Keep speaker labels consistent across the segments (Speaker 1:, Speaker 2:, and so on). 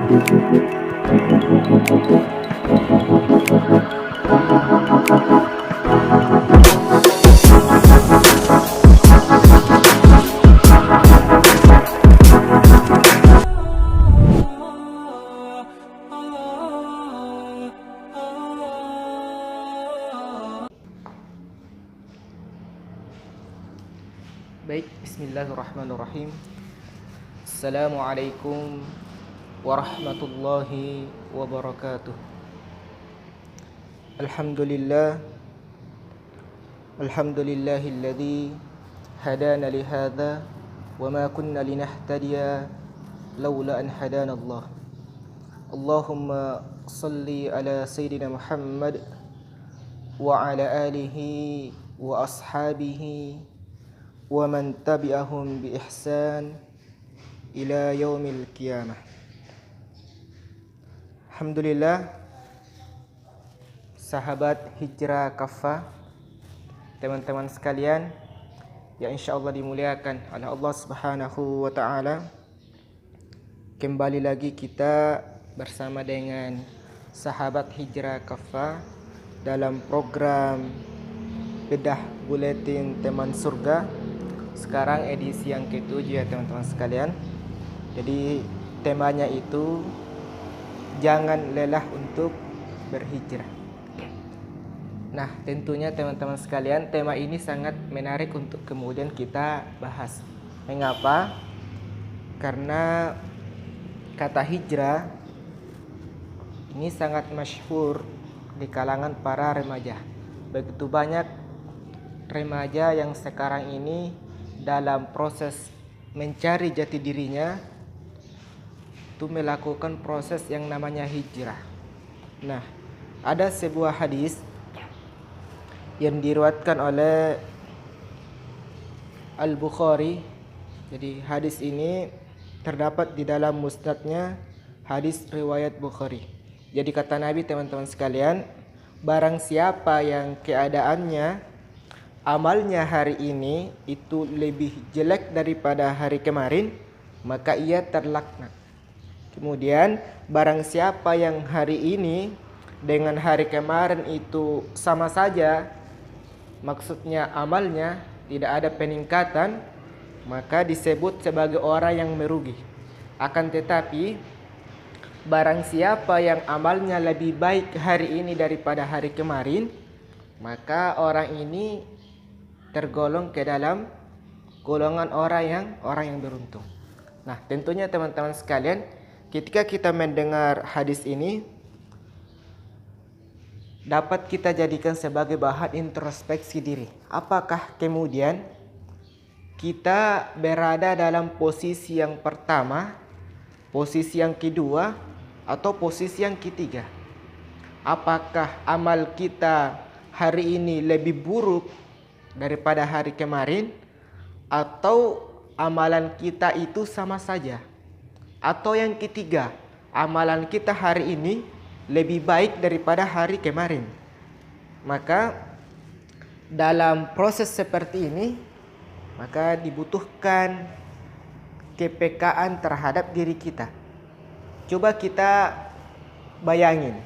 Speaker 1: Baik, bismillahirrahmanirrahim. Assalamualaikum warahmatullahi wabarakatuh. Alhamdulillahilladzi hadana li hadza wa ma kunna linahtadiya laula an hadana Allah. Allahumma salli ala sayyidina Muhammad wa ala alihi wa ashabihi wa man tabi'ahum bi ihsan ila yaumil qiyamah. Alhamdulillah, sahabat Hijrah Kafah, teman-teman sekalian yang insyaallah dimuliakan oleh Allah Subhanahu wa taala. Kembali lagi kita bersama dengan sahabat Hijrah Kafah dalam program Bedah Buletin Teman Surga. Sekarang edisi yang ke-7 ya teman-teman sekalian. Jadi temanya itu jangan lelah untuk berhijrah. Nah, tentunya teman-teman sekalian, tema ini sangat menarik untuk kemudian kita bahas. Mengapa? Karena kata hijrah ini sangat masyhur di kalangan para remaja. Begitu banyak remaja yang sekarang ini dalam proses mencari jati dirinya itu melakukan proses yang namanya hijrah. Nah, ada sebuah hadis yang diriwayatkan oleh Al-Bukhari. Jadi hadis ini terdapat di dalam musnadnya, hadis riwayat Bukhari. Jadi kata Nabi, teman-teman sekalian, barang siapa yang keadaannya amalnya hari ini itu lebih jelek daripada hari kemarin, maka ia terlaknat. Kemudian barang siapa yang hari ini dengan hari kemarin itu sama saja, maksudnya amalnya tidak ada peningkatan, maka disebut sebagai orang yang merugi. Akan tetapi barang siapa yang amalnya lebih baik hari ini daripada hari kemarin, maka orang ini tergolong ke dalam golongan orang yang beruntung. Nah, tentunya teman-teman sekalian, ketika kita mendengar hadis ini dapat kita jadikan sebagai bahan introspeksi diri. Apakah kemudian kita berada dalam posisi yang pertama, posisi yang kedua, atau posisi yang ketiga? Apakah amal kita hari ini lebih buruk daripada hari kemarin, atau amalan kita itu sama saja? Atau yang ketiga, amalan kita hari ini lebih baik daripada hari kemarin? Maka dalam proses seperti ini, maka dibutuhkan kepekaan terhadap diri kita. Coba kita bayangin,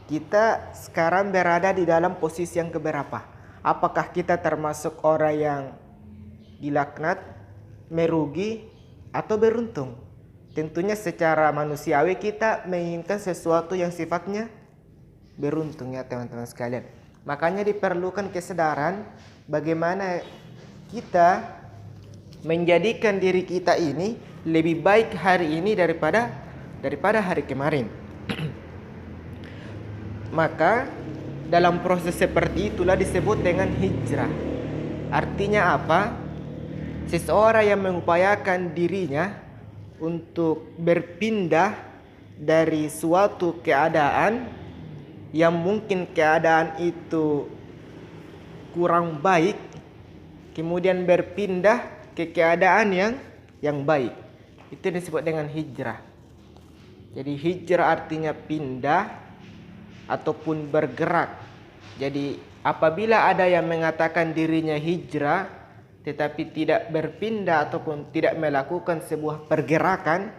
Speaker 1: kita sekarang berada di dalam posisi yang keberapa? Apakah kita termasuk orang yang dilaknat, merugi, atau beruntung? Tentunya secara manusiawi kita menginginkan sesuatu yang sifatnya beruntung ya teman-teman sekalian. Makanya diperlukan kesadaran bagaimana kita menjadikan diri kita ini lebih baik hari ini daripada hari kemarin. Maka dalam proses seperti itulah disebut dengan hijrah. Artinya apa? Seseorang yang mengupayakan dirinya untuk berpindah dari suatu keadaan yang mungkin keadaan itu kurang baik, kemudian berpindah ke keadaan yang baik. Itu disebut dengan hijrah. Jadi hijrah artinya pindah ataupun bergerak. Jadi apabila ada yang mengatakan dirinya hijrah tetapi tidak berpindah ataupun tidak melakukan sebuah pergerakan,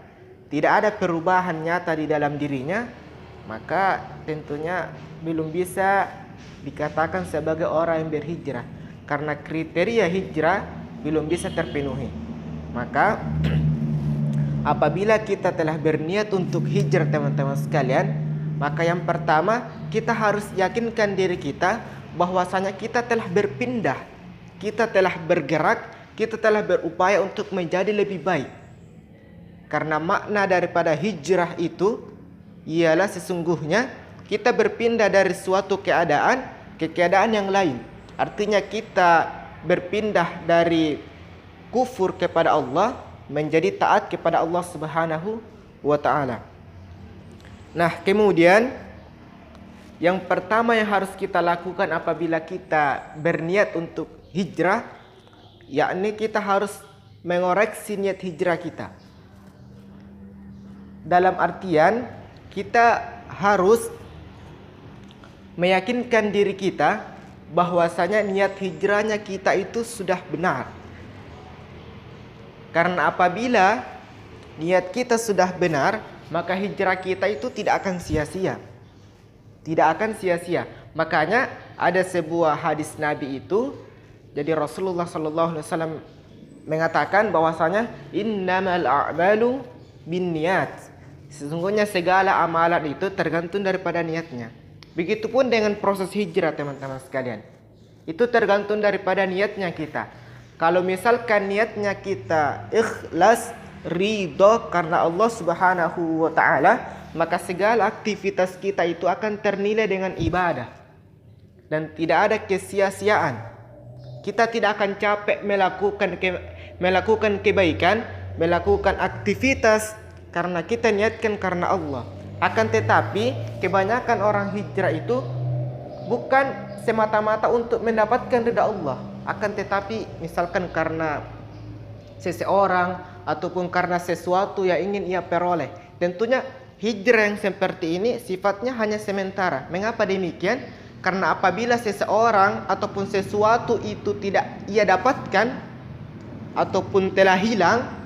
Speaker 1: tidak ada perubahan nyata di dalam dirinya, maka tentunya belum bisa dikatakan sebagai orang yang berhijrah, karena kriteria hijrah belum bisa terpenuhi. Maka apabila kita telah berniat untuk hijrah teman-teman sekalian, maka yang pertama kita harus yakinkan diri kita bahwasanya kita telah berpindah, kita telah bergerak, kita telah berupaya untuk menjadi lebih baik. Karena makna daripada hijrah itu ialah sesungguhnya kita berpindah dari suatu keadaan ke keadaan yang lain. Artinya kita berpindah dari kufur kepada Allah menjadi taat kepada Allah Subhanahu wa taala. Nah, kemudian yang pertama yang harus kita lakukan apabila kita berniat untuk hijrah, yakni kita harus mengoreksi niat hijrah kita. Dalam artian kita harus meyakinkan diri kita bahwasanya niat hijrahnya kita itu sudah benar. Karena apabila niat kita sudah benar, maka hijrah kita itu tidak akan sia-sia. Tidak akan sia-sia. Makanya ada sebuah hadis Nabi itu, jadi Rasulullah SAW mengatakan bahwasanya innamal a'malu binniyat. Sesungguhnya segala amalan itu tergantung daripada niatnya. Begitupun dengan proses hijrah teman-teman sekalian. Itu tergantung daripada niatnya kita. Kalau misalkan niatnya kita ikhlas, ridho karena Allah Subhanahu wa taala, maka segala aktivitas kita itu akan ternilai dengan ibadah. Dan tidak ada kesia-siaan. Kita tidak akan capek melakukan kebaikan, melakukan aktivitas karena kita niatkan karena Allah. Akan tetapi kebanyakan orang hijrah itu bukan semata-mata untuk mendapatkan ridha Allah, akan tetapi misalkan karena seseorang ataupun karena sesuatu yang ingin ia peroleh. Tentunya hijrah yang seperti ini sifatnya hanya sementara. Mengapa demikian? Karena apabila seseorang ataupun sesuatu itu tidak ia dapatkan ataupun telah hilang,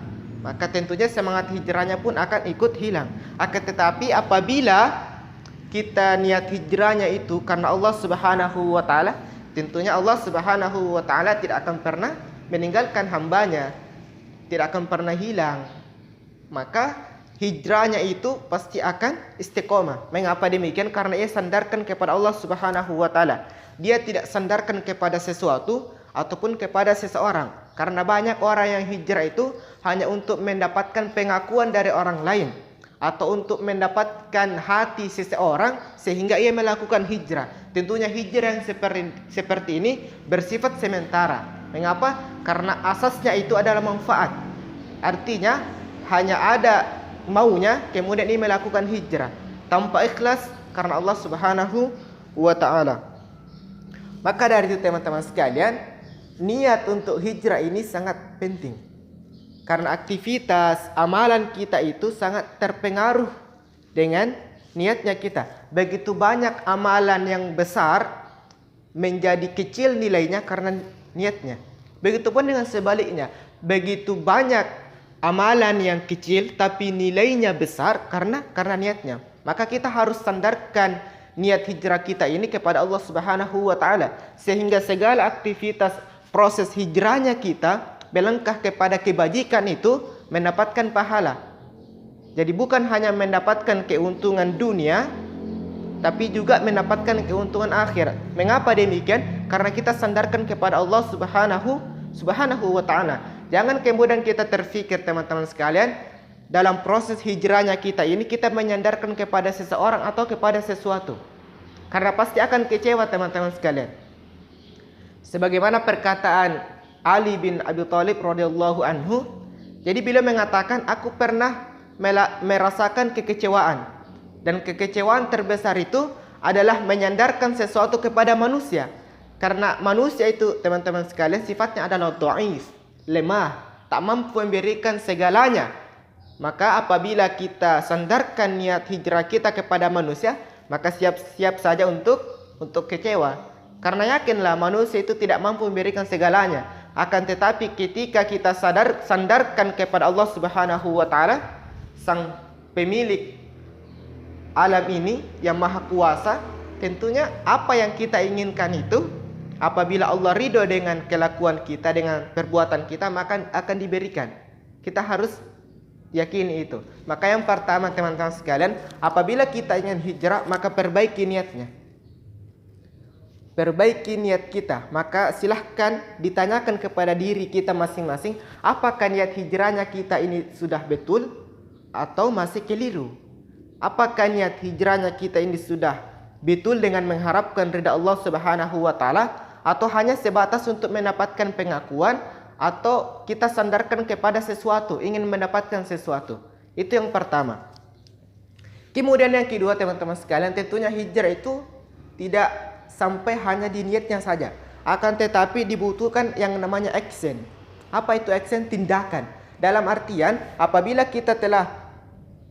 Speaker 1: maka tentunya semangat hijrahnya pun akan ikut hilang. Akan tetapi apabila kita niat hijrahnya itu karena Allah Subhanahu wa taala, tentunya Allah Subhanahu wa taala tidak akan pernah meninggalkan hambanya, tidak akan pernah hilang. Maka hijrahnya itu pasti akan istiqomah. Mengapa demikian? Karena ia sandarkan kepada Allah Subhanahu wa taala. Dia tidak sandarkan kepada sesuatu ataupun kepada seseorang. Karena banyak orang yang hijrah itu hanya untuk mendapatkan pengakuan dari orang lain atau untuk mendapatkan hati seseorang sehingga ia melakukan hijrah. Tentunya hijrah yang seperti ini bersifat sementara. Mengapa? Karena asasnya itu adalah manfaat. Artinya hanya ada maunya kemudian ia melakukan hijrah tanpa ikhlas karena Allah Subhanahu wa taala. Maka dari itu teman-teman sekalian, niat untuk hijrah ini sangat penting. Karena aktivitas amalan kita itu sangat terpengaruh dengan niatnya kita. Begitu banyak amalan yang besar menjadi kecil nilainya karena niatnya. Begitupun dengan sebaliknya. Begitu banyak amalan yang kecil tapi nilainya besar karena niatnya. Maka kita harus sandarkan niat hijrah kita ini kepada Allah Subhanahu wa taala sehingga segala aktivitas proses hijrahnya kita melangkah kepada kebajikan itu mendapatkan pahala. Jadi bukan hanya mendapatkan keuntungan dunia, tapi juga mendapatkan keuntungan akhirat. Mengapa demikian? Karena kita sandarkan kepada Allah Subhanahu wa taala. Jangan kemudian kita terfikir teman-teman sekalian, dalam proses hijrahnya kita ini kita menyandarkan kepada seseorang atau kepada sesuatu. Karena pasti akan kecewa teman-teman sekalian. Sebagaimana perkataan Ali bin Abi Thalib radhiyallahu anhu, jadi beliau mengatakan, aku pernah merasakan kekecewaan, dan kekecewaan terbesar itu adalah menyandarkan sesuatu kepada manusia. Karena manusia itu teman-teman sekalian sifatnya adalah dhaif, lemah, tak mampu memberikan segalanya. Maka apabila kita sandarkan niat hijrah kita kepada manusia, maka siap-siap saja untuk kecewa. Karena yakinlah manusia itu tidak mampu memberikan segalanya. Akan tetapi ketika kita sandarkan kepada Allah Subhanahu wa taala, sang pemilik alam ini yang maha kuasa, tentunya apa yang kita inginkan itu, apabila Allah ridho dengan kelakuan kita, dengan perbuatan kita, maka akan diberikan. Kita harus yakini itu. Maka yang pertama teman-teman sekalian, apabila kita ingin hijrah, maka perbaiki niatnya. Perbaiki niat kita. Maka silahkan ditanyakan kepada diri kita masing-masing, apakah niat hijrahnya kita ini sudah betul atau masih keliru? Apakah niat hijrahnya kita ini sudah betul dengan mengharapkan ridha Allah Subhanahu wa taala, atau hanya sebatas untuk mendapatkan pengakuan, atau kita sandarkan kepada sesuatu, ingin mendapatkan sesuatu. Itu yang pertama. Kemudian yang kedua teman-teman sekalian, tentunya hijrah itu tidak sampai hanya di niatnya saja, akan tetapi dibutuhkan yang namanya action. Apa itu action? Tindakan. Dalam artian, apabila kita telah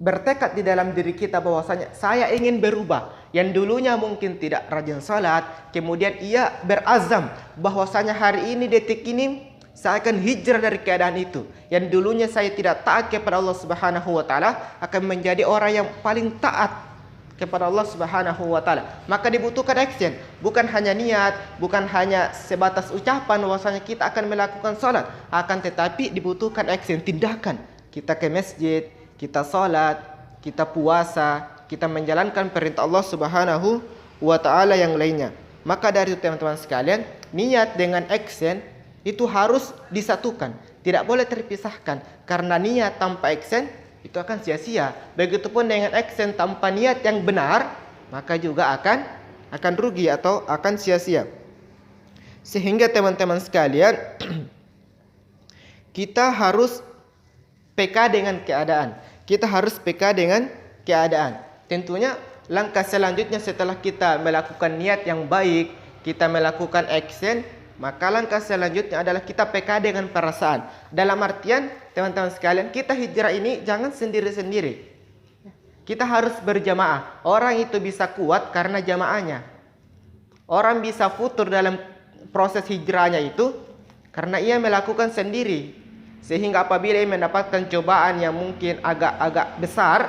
Speaker 1: bertekad di dalam diri kita bahwasanya saya ingin berubah, yang dulunya mungkin tidak rajin salat, kemudian ia berazam bahwasanya hari ini, detik ini saya akan hijrah dari keadaan itu. Yang dulunya saya tidak taat kepada Allah Subhanahu wa taala, akan menjadi orang yang paling taat kepada Allah Subhanahu wa taala. Maka dibutuhkan action, bukan hanya niat, bukan hanya sebatas ucapan bahwasanya kita akan melakukan salat, akan tetapi dibutuhkan action, tindakan. Kita ke masjid, kita salat, kita puasa, kita menjalankan perintah Allah Subhanahu wa taala yang lainnya. Maka dari itu teman-teman sekalian, niat dengan action itu harus disatukan, tidak boleh terpisahkan, karena niat tanpa action itu akan sia-sia. Begitupun dengan action tanpa niat yang benar, maka juga akan rugi atau akan sia-sia. Sehingga teman-teman sekalian, kita harus peka dengan keadaan. Kita harus peka dengan keadaan. Tentunya langkah selanjutnya setelah kita melakukan niat yang baik, kita melakukan action, maka langkah selanjutnya adalah kita peka dengan perasaan. Dalam artian teman-teman sekalian, kita hijrah ini jangan sendiri-sendiri. Kita harus berjamaah. Orang itu bisa kuat karena jamaahnya. Orang bisa futur dalam proses hijrahnya itu karena ia melakukan sendiri. Sehingga apabila ia mendapatkan cobaan yang mungkin agak-agak besar,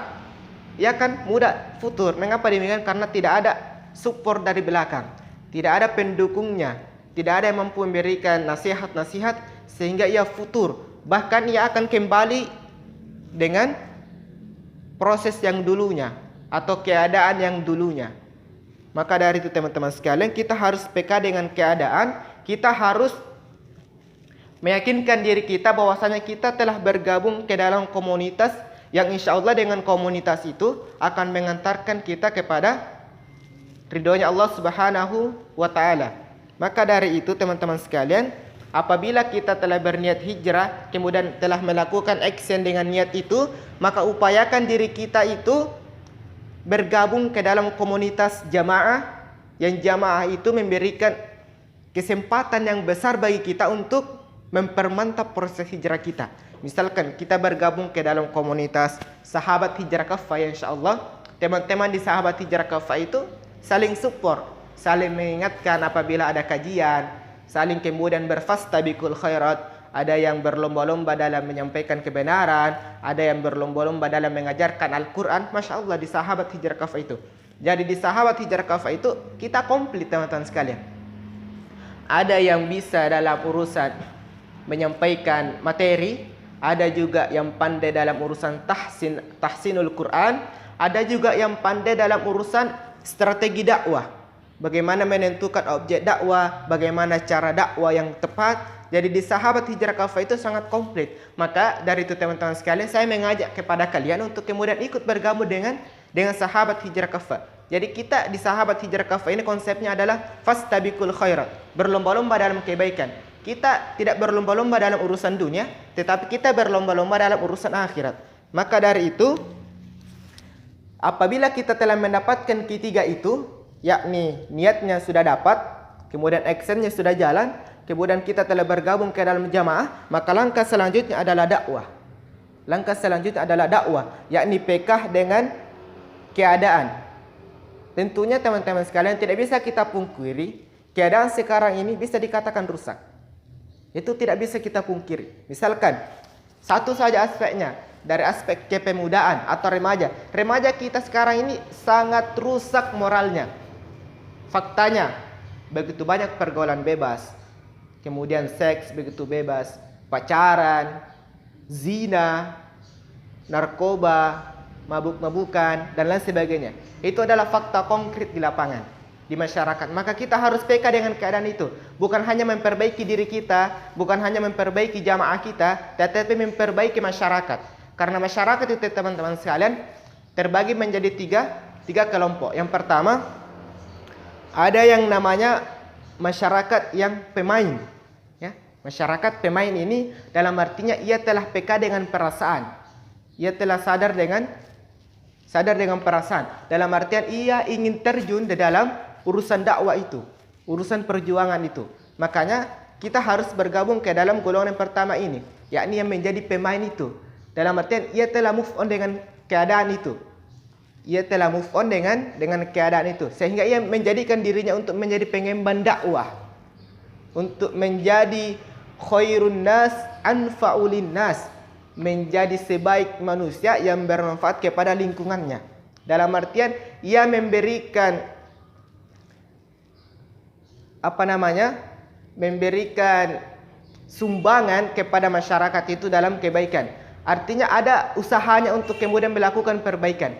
Speaker 1: ia akan mudah futur. Mengapa demikian? Karena tidak ada support dari belakang, tidak ada pendukungnya, tidak ada yang mampu memberikan nasihat-nasihat sehingga ia futur. Bahkan ia akan kembali dengan proses yang dulunya atau keadaan yang dulunya. Maka dari itu teman-teman sekalian, kita harus peka dengan keadaan. Kita harus meyakinkan diri kita bahwasanya kita telah bergabung ke dalam komunitas yang insya Allah dengan komunitas itu akan mengantarkan kita kepada ridhonya Allah Subhanahu wa taala. Maka dari itu teman-teman sekalian, apabila kita telah berniat hijrah, kemudian telah melakukan action dengan niat itu, maka upayakan diri kita itu bergabung ke dalam komunitas jamaah, yang jamaah itu memberikan kesempatan yang besar bagi kita untuk mempermantap proses hijrah kita. Misalkan kita bergabung ke dalam komunitas sahabat hijrah kafah, insya Allah teman-teman di sahabat hijrah kafah itu saling support, saling mengingatkan apabila ada kajian, saling kemudian berfastabiqul khairat. Ada yang berlomba-lomba dalam menyampaikan kebenaran, ada yang berlomba-lomba dalam mengajarkan Al-Quran. Masya Allah di sahabat hijrah kafah itu. Jadi di sahabat hijrah kafah itu kita komplit teman-teman sekalian. Ada yang bisa dalam urusan menyampaikan materi, ada juga yang pandai dalam urusan tahsinul Quran, ada juga yang pandai dalam urusan strategi dakwah, bagaimana menentukan objek dakwah, bagaimana cara dakwah yang tepat. Jadi di sahabat hijrah kafah itu sangat komplit. Maka dari itu teman-teman sekalian, saya mengajak kepada kalian untuk kemudian ikut bergabung dengan sahabat hijrah kafah. Jadi kita di sahabat hijrah kafah ini konsepnya adalah fastabiqul khairat, berlomba-lomba dalam kebaikan. Kita tidak berlomba-lomba dalam urusan dunia, tetapi kita berlomba-lomba dalam urusan akhirat. Maka dari itu, apabila kita telah mendapatkan ketiga itu, yakni niatnya sudah dapat, kemudian actionnya sudah jalan, kemudian kita telah bergabung ke dalam jamaah, maka langkah selanjutnya adalah dakwah. Langkah selanjutnya adalah dakwah, yakni pekah dengan keadaan. Tentunya teman-teman sekalian, tidak bisa kita pungkiri, keadaan sekarang ini bisa dikatakan rusak. Itu tidak bisa kita pungkiri. Misalkan, satu saja aspeknya, dari aspek kepemudaan atau remaja. Remaja kita sekarang ini sangat rusak moralnya. Faktanya, begitu banyak pergaulan bebas, kemudian seks begitu bebas, pacaran, zina, narkoba, mabuk-mabukan, dan lain sebagainya. Itu adalah fakta konkret di lapangan, di masyarakat. Maka kita harus peka dengan keadaan itu. Bukan hanya memperbaiki diri kita, bukan hanya memperbaiki jamaah kita, tetapi memperbaiki masyarakat. Karena masyarakat itu teman-teman sekalian terbagi menjadi tiga kelompok. Yang pertama, ada yang namanya masyarakat yang pemain. Ya, masyarakat pemain ini dalam artinya ia telah peka dengan perasaan. Ia telah sadar dengan perasaan. Dalam artian ia ingin terjun di dalam urusan dakwah itu, urusan perjuangan itu. Makanya kita harus bergabung ke dalam golongan yang pertama ini, yakni yang menjadi pemain itu. Dalam artian ia telah move on dengan keadaan itu. Ia telah move on dengan keadaan itu, sehingga ia menjadikan dirinya untuk menjadi pengemban dakwah, untuk menjadi khairun nas anfa'ulin nas, menjadi sebaik manusia yang bermanfaat kepada lingkungannya. Dalam artian ia memberikan memberikan sumbangan kepada masyarakat itu dalam kebaikan. Artinya ada usahanya untuk kemudian melakukan perbaikan.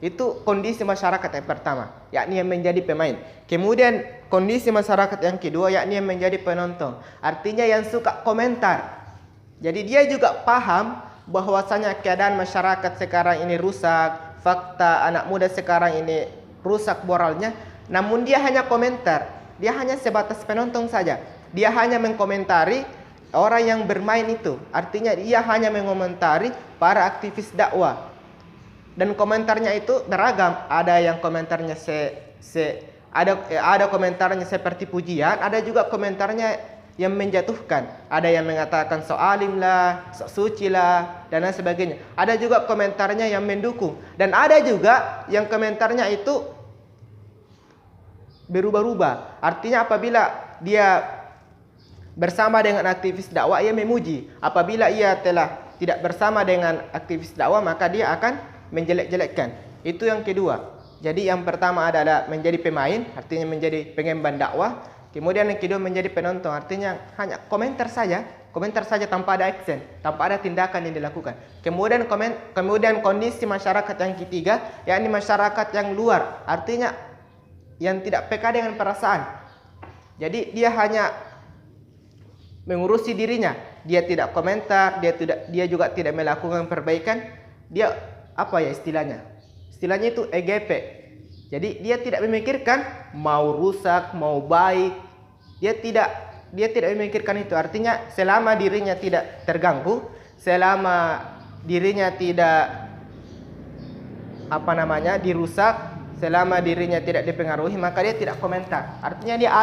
Speaker 1: Itu kondisi masyarakat yang pertama, yakni yang menjadi pemain. Kemudian kondisi masyarakat yang kedua, yakni yang menjadi penonton. Artinya yang suka komentar. Jadi dia juga paham bahwasanya keadaan masyarakat sekarang ini rusak, fakta anak muda sekarang ini rusak moralnya. Namun dia hanya komentar, dia hanya sebatas penonton saja. Dia hanya mengkomentari orang yang bermain itu. Artinya dia hanya mengomentari para aktivis dakwah. Dan komentarnya itu beragam. Ada yang komentarnya ada komentarnya seperti pujian, ada juga komentarnya yang menjatuhkan. Ada yang mengatakan sok alim lah, sok suci lah, dan lain sebagainya. Ada juga komentarnya yang mendukung, dan ada juga yang komentarnya itu berubah-ubah. Artinya apabila dia bersama dengan aktivis dakwah, ia memuji. Apabila ia telah tidak bersama dengan aktivis dakwah, maka dia akan menjelek-jelekkan. Itu yang kedua. Jadi yang pertama adalah menjadi pemain, artinya menjadi pengemban dakwah. Kemudian yang kedua menjadi penonton, artinya hanya komentar saja tanpa ada action, tanpa ada tindakan yang dilakukan. Kemudian kondisi masyarakat yang ketiga, yakni masyarakat yang luar, artinya yang tidak peka dengan perasaan. Jadi dia hanya mengurusi dirinya, dia tidak komentar, dia juga tidak melakukan perbaikan. Dia istilahnya itu EGP. Jadi dia tidak memikirkan mau rusak, mau baik. Dia tidak memikirkan itu. Artinya selama dirinya tidak terganggu, selama dirinya tidak dirusak, selama dirinya tidak dipengaruhi, maka dia tidak komentar. Artinya dia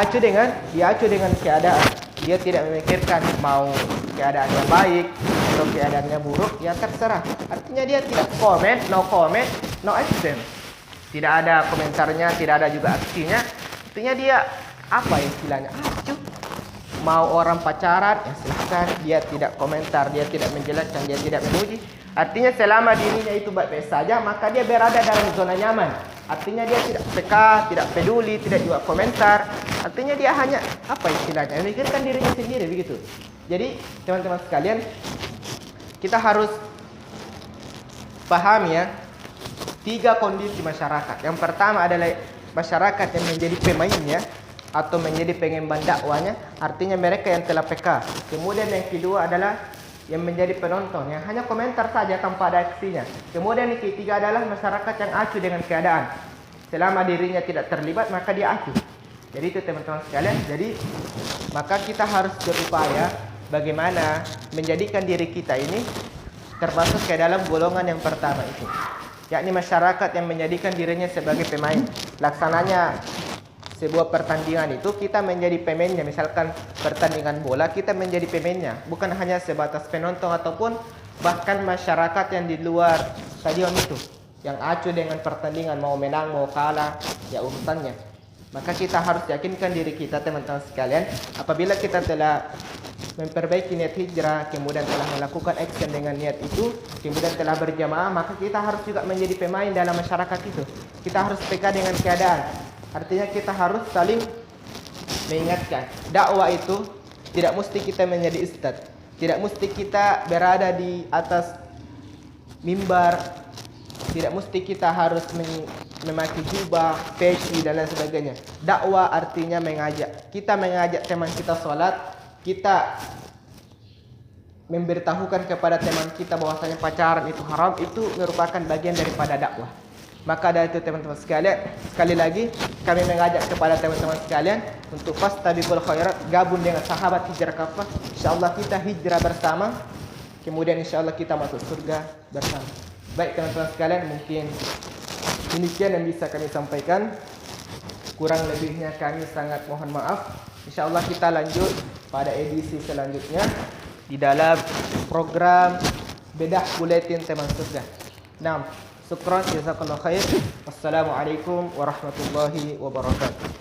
Speaker 1: acuh dengan keadaan. Dia tidak memikirkan mau keadaannya baik atau keadaannya buruk, ya terserah. Artinya dia tidak komen, no comment, no action. Tidak ada komentarnya, tidak ada juga aksinya. Artinya dia istilahnya acuh. Mau orang pacaran, ya silahkan. Dia tidak komentar, dia tidak menjelaskan, dia tidak memuji. Artinya selama dirinya itu baik-baik saja, maka dia berada dalam zona nyaman. Artinya dia tidak peka, tidak peduli, tidak juga komentar. Artinya dia hanya istilahnya memikirkan dirinya sendiri begitu. Jadi teman-teman sekalian, kita harus paham ya, 3 kondisi masyarakat. Yang pertama adalah masyarakat yang menjadi pemainnya atau menjadi pengemban dakwanya, artinya mereka yang telah peka. Kemudian yang kedua adalah yang menjadi penonton, yang hanya komentar saja tanpa ada aksinya. Kemudian yang ketiga adalah masyarakat yang acuh dengan keadaan. Selama dirinya tidak terlibat, maka dia acuh. Jadi itu teman-teman sekalian. Jadi maka kita harus berupaya bagaimana menjadikan diri kita ini termasuk ke dalam golongan yang pertama itu, yakni masyarakat yang menjadikan dirinya sebagai pemain. Laksananya sebuah pertandingan itu kita menjadi pemainnya. Misalkan pertandingan bola, kita menjadi pemainnya, bukan hanya sebatas penonton ataupun bahkan masyarakat yang di luar stadion itu yang acuh dengan pertandingan, mau menang mau kalah ya urusannya. Maka kita harus yakinkan diri kita teman-teman sekalian, apabila kita telah memperbaiki niat hijrah, kemudian telah melakukan action dengan niat itu, kemudian telah berjamaah, maka kita harus juga menjadi pemain dalam masyarakat itu. Kita harus peka dengan keadaan. Artinya kita harus saling mengingatkan. Dakwah itu tidak mesti kita menjadi ustadz, tidak mesti kita berada di atas mimbar, tidak mesti kita harus memakai jubah, peci dan lain sebagainya. Dakwah artinya mengajak. Kita mengajak teman kita sholat, kita memberitahukan kepada teman kita bahwasanya pacaran itu haram, itu merupakan bagian daripada dakwah. Maka dari itu teman-teman sekalian, sekali lagi kami mengajak kepada teman-teman sekalian untuk fastabiqul khairat, gabung dengan sahabat hijrah kafah. Insyaallah kita hijrah bersama, kemudian insyaallah kita masuk surga bersama. Baik teman-teman sekalian, mungkin demikian yang bisa kami sampaikan. Kurang lebihnya kami sangat mohon maaf. Insyaallah kita lanjut pada edisi selanjutnya di dalam program Bedah Buletin Teman Surga. Nah, syukran jazakallahu khair. Wassalamualaikum warahmatullahi wabarakatuh.